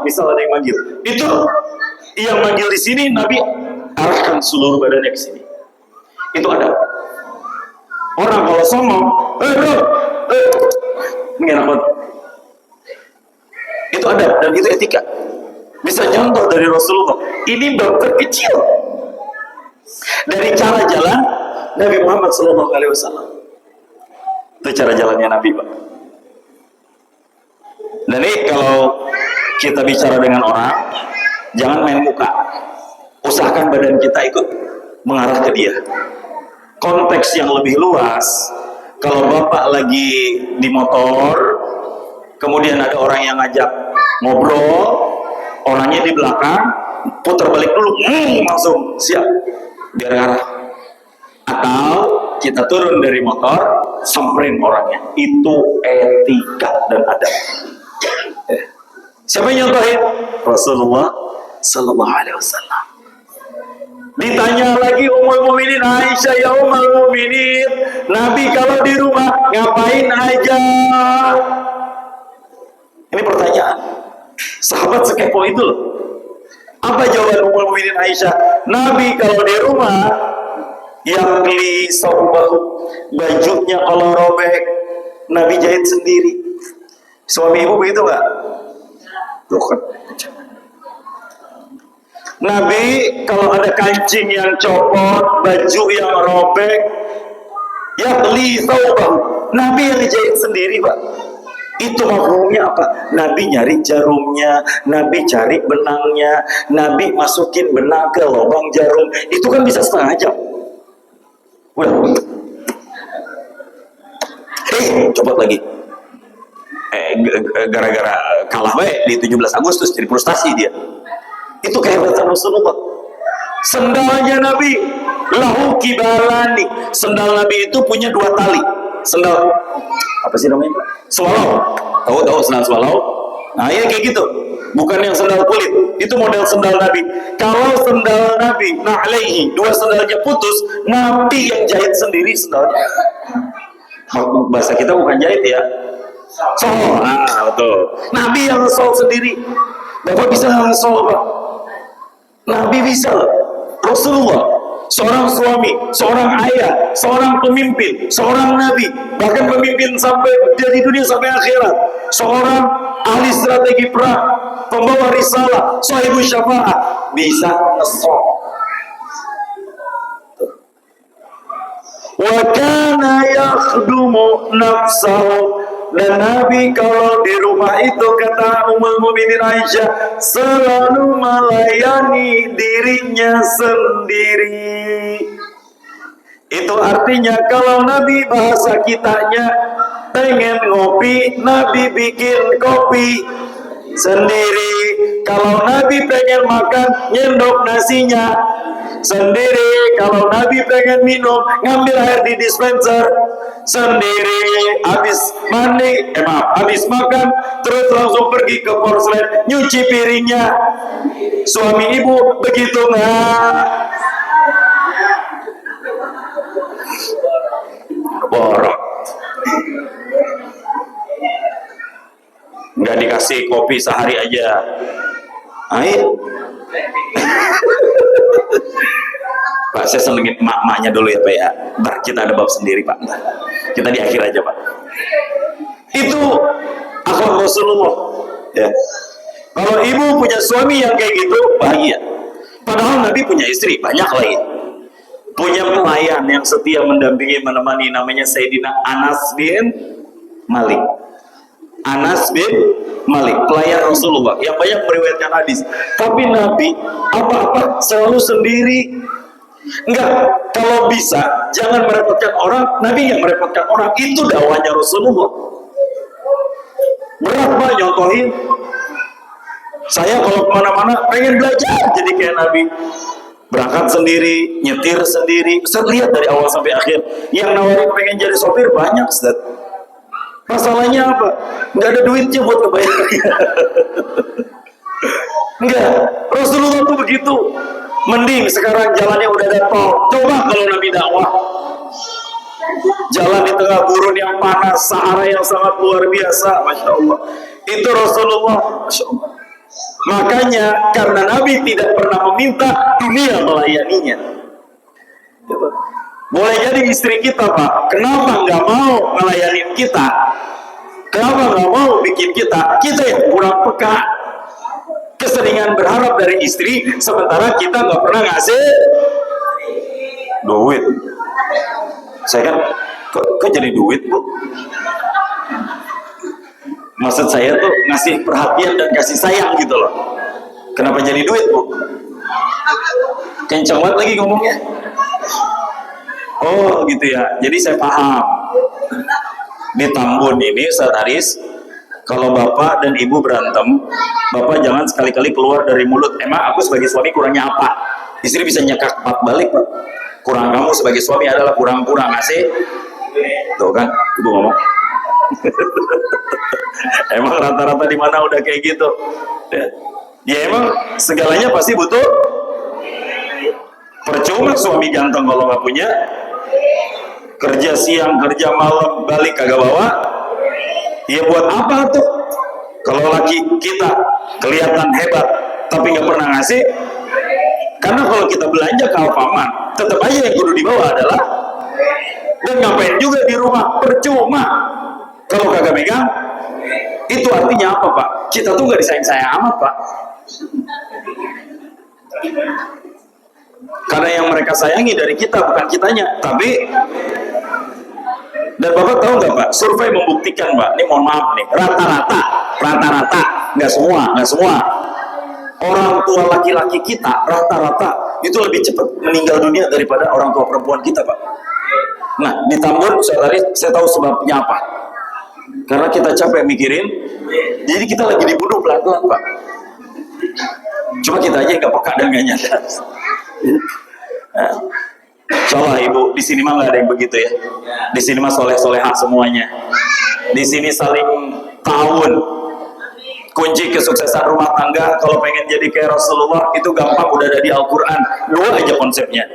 misal ada yang manggil, itu yang manggil di sini Nabi arahkan seluruh badannya ke sini. Itu ada. Orang kalau songong, bro, mengenak. Itu ada dan itu etika. Bisa contoh dari Rasulullah. Ini bab terkecil dari cara jalan Nabi Muhammad SAW. Itu cara jalannya Nabi, Pak. Dan ini kalau kita bicara dengan orang, jangan main muka. Usahakan badan kita ikut mengarah ke dia. Konteks yang lebih luas, kalau Bapak lagi di motor, kemudian ada orang yang ngajak ngobrol, orangnya di belakang, putar balik dulu, langsung siap, biar arah. Atau kita turun dari motor, samperin orangnya. Itu etika dan adab. Siapa yang nyontohin? Rasulullah Sallallahu Alaihi Wasallam. Ditanya lagi Ummul Mukminin Aisyah, ya Ummul Mukminin, Nabi kalau di rumah ngapain aja? Ini pertanyaan. Sahabat sekepo itu loh. Apa jawaban Ummul Mukminin Aisyah? Nabi kalau di rumah yang beli saubahu, bajunya kalau robek Nabi jahit sendiri. Suami ibu begitu nggak? Tuh kan. Nabi kalau ada kancing yang copot, baju yang robek, ya beli saubahu, Nabi yang dijahit sendiri, Pak. Itu makhluknya apa? Nabi nyari jarumnya, Nabi cari benangnya, Nabi masukin benang ke lubang jarum. Itu kan bisa setengah jam. Udah. Copot lagi. Gara-gara kalah di 17 Agustus jadi frustasi dia. Itu kehebatan Rasulullah. Sendalnya Nabi lahu kibalani. Sendal Nabi itu punya 2 tali. Sendal apa sih namanya? Swallow. Tahu sendal swallow? Nah, ini kayak gitu. Bukan yang sendal kulit. Itu model sendal Nabi. Kalau sendal Nabi na'alaihi, 2 sendalnya putus, Nabi yang jahit sendiri sendalnya. Bahasa kita bukan jahit ya. Sol. Nah, betul. Nabi yang sol sendiri. Bapak bisa sol, Pak? Nabi bisa. Rasulullah, seorang suami, seorang ayah, seorang pemimpin, seorang nabi, bahkan pemimpin sampai dari dunia sampai akhirat, seorang ahli strategi perang, pembawa risalah, sahibu syafaat, bisa ngesol. Wa kana yakhdumu nafsahu. Dan Nabi kalau di rumah itu, kata Ummul Mukminin Aisyah, selalu melayani dirinya sendiri. Itu artinya kalau Nabi bahasa kitanya pengen ngopi, Nabi bikin kopi sendiri. Kalau Nabi pengen makan, nyendok nasinya sendiri. Kalau Nabi pengen minum, ngambil air di dispenser sendiri. Habis mandi, habis makan, terus langsung pergi ke porselen, nyuci piringnya. Suami ibu begitu nggak? Borok. Nggak dikasih kopi sehari aja. Air. Pak, saya senengin emak-emaknya dulu ya Pak ya. Ntar kita ada bab sendiri Pak. Ntar. Kita di akhir aja Pak. Itu akhlak Rasulullah. Ya. Kalau ibu punya suami yang kayak gitu, bahagia. Padahal Nabi punya istri, banyak lagi. Punya pelayan yang setia mendampingi, menemani, namanya Sayyidina Anas bin Malik. Anas bin Malik, pelayan Rasulullah yang banyak meriwayatkan hadis. Tapi Nabi apa-apa selalu sendiri. Enggak, kalau bisa jangan merepotkan orang. Nabi yang merepotkan orang, itu dakwahnya Rasulullah. Berat Pak nyontohin. Saya kalau kemana-mana pengen belajar jadi kayak Nabi. Berangkat sendiri, nyetir sendiri. Ustaz lihat dari awal sampai akhir, yang nawarin pengen jadi sopir banyak Ustaz. Masalahnya apa? Nggak ada duitnya buat kebayar. Enggak, Rasulullah tuh begitu. Mending sekarang jalannya udah ada tol. Coba kalau Nabi dakwah, jalan di tengah gurun yang panas, Sahara yang sangat luar biasa, Masya Allah. Itu Rasulullah, Masya Allah. Makanya karena Nabi tidak pernah meminta, dunia melayaninya. Boleh jadi istri kita, Pak, kenapa nggak mau melayani kita? Kenapa nggak mau bikin kita? Kita yang kurang peka. Keseringan berharap dari istri, sementara kita nggak pernah ngasih duit. Saya kan, kok jadi duit, Bu? Maksud saya tuh ngasih perhatian dan kasih sayang gitu loh. Kenapa jadi duit, Bu? Kencang banget lagi ngomongnya. Oh gitu ya, jadi saya paham. Di Tambun ini, Ustaz Aris, kalau bapak dan ibu berantem, bapak jangan sekali-kali keluar dari mulut, emang aku sebagai suami kurangnya apa? Istri bisa nyekak empat balik, Pak. Kurang kamu sebagai suami adalah kurang-kurang ngasih. Tuh kan, ibu ngomong. Emang rata-rata di mana udah kayak gitu? Ya emang segalanya pasti butuh. Percuma suami ganteng kalau nggak punya. Kerja siang, kerja malam, balik kagak bawa. Ya buat apa tuh? Kalau laki kita kelihatan hebat tapi nggak pernah ngasih. Karena kalau kita belanja ke Alfamart, tetap aja yang kudu dibawa adalah. Dan ngapain juga di rumah, percuma kalau kagak megang. Itu artinya apa, Pak? Kita tuh nggak disayang-sayang amat, Pak. Karena yang mereka sayangi dari kita bukan kitanya, tapi. Dan Bapak tahu nggak, Pak? Survei membuktikan, Pak. Ini mohon maaf nih, rata-rata, nggak semua. Orang tua laki-laki kita rata-rata itu lebih cepat meninggal dunia daripada orang tua perempuan kita, Pak. Nah, di Tambun saya tahu sebabnya apa. Karena kita capek mikirin, jadi kita lagi dibunuh pelan-pelan, Pak. Cuma kita aja nggak peka dan nggak nyadar. Insyaallah ibu, di sini mah nggak ada yang begitu ya. Di sini mah soleh-solehah semuanya. Di sini saling tahun. Kunci kesuksesan rumah tangga kalau pengen jadi kayak Rasulullah itu gampang, udah ada di Al-Quran. 2 aja konsepnya.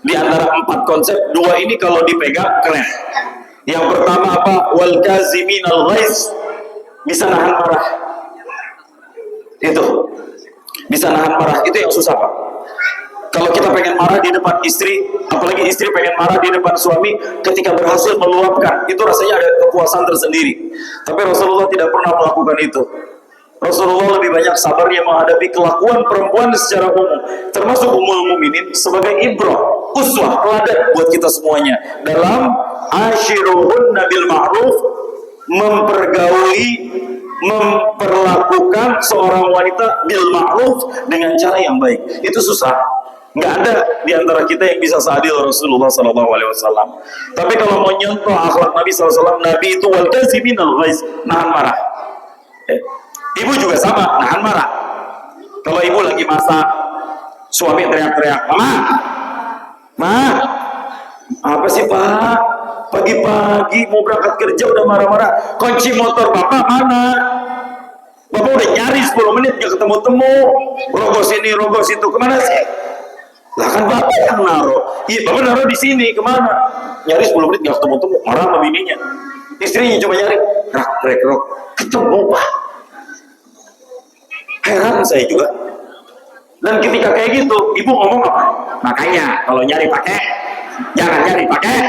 Di antara 4 konsep, 2 ini kalau dipegang keren. Yang pertama apa? Wal kaziminal ghaiz, bisa nahan marah. Itu bisa nahan marah, itu yang susah, Pak. Kalau kita pengen marah di depan istri, apalagi istri pengen marah di depan suami, ketika berhasil meluapkan, itu rasanya ada kepuasan tersendiri. Tapi Rasulullah tidak pernah melakukan itu. Rasulullah lebih banyak sabarnya menghadapi kelakuan perempuan secara umum, termasuk Ummul Mukminin, sebagai ibrah, uswah, teladan buat kita semuanya. Dalam ashiruhunna bil ma'ruf, memperlakukan seorang wanita bil ma'ruf dengan cara yang baik. Itu susah. Nggak ada di antara kita yang bisa seadil Rasulullah SAW. Tapi kalau mau nyontoh akhlak Nabi SAW, Nabi itu wal kaziminal ghaiz, nahan marah. Ibu juga sama, nahan marah. Kalau ibu lagi masak, suami teriak-teriak, Ma, apa sih, Pak? Pagi-pagi mau berangkat kerja udah marah-marah. Kunci motor Bapak mana? Bapak udah nyari 10 menit gak ketemu-temu. Rogos ini, rogos itu, kemana sih? Lah kan Bapak yang naruh. Iya, Bapak naruh di sini, kemana? Nyari 10 menit gak ketemu-temu, marah sama bininya. Istrinya coba nyari, rak, ketemu, Pak. Heran saya juga. Dan ketika kayak gitu, ibu ngomong apa? Makanya kalau nyari pakai, jangan nyari pakai.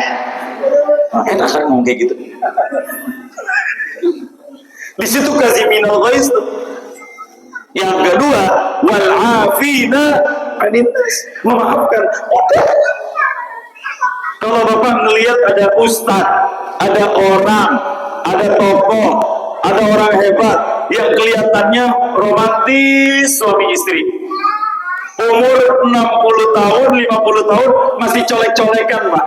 Enak kan ngomong kayak gitu. Di situ kaziminal ghaiz tuh. Yang kedua, wal afina anin nas, memaafkan. Udah. Kalau Bapak ngelihat ada ustadz, ada orang, ada tokoh, ada orang hebat yang kelihatannya romantis suami istri, umur 60 tahun, 50 tahun masih colek-colekan, Pak.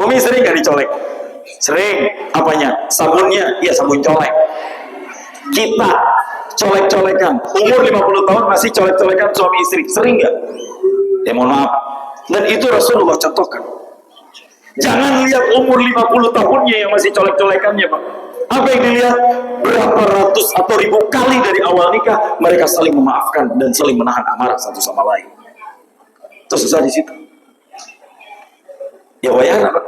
Umi sering gak dicolek? Sering. Apanya? Sabunnya? Iya, sabun colek. Kita colek-colekan, umur 50 tahun masih colek-colekan suami istri, sering gak? Ya mohon maaf. Dan itu Rasulullah contohkan. Jangan lihat umur 50 tahunnya yang masih colek-colekannya, Pak. Apa yang dilihat? Berapa ratus atau ribu kali dari awal nikah mereka saling memaafkan dan saling menahan amarah satu sama lain. Itu susah di situ. Ya wayang, Pak.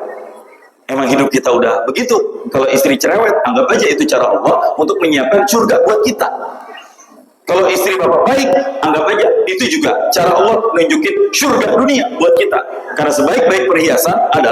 Emang hidup kita udah begitu. Kalau istri cerewet, anggap aja itu cara Allah untuk menyiapkan surga buat kita. Kalau istri bapak baik, anggap aja itu juga cara Allah nunjukin surga dunia buat kita. Karena sebaik-baik perhiasan adalah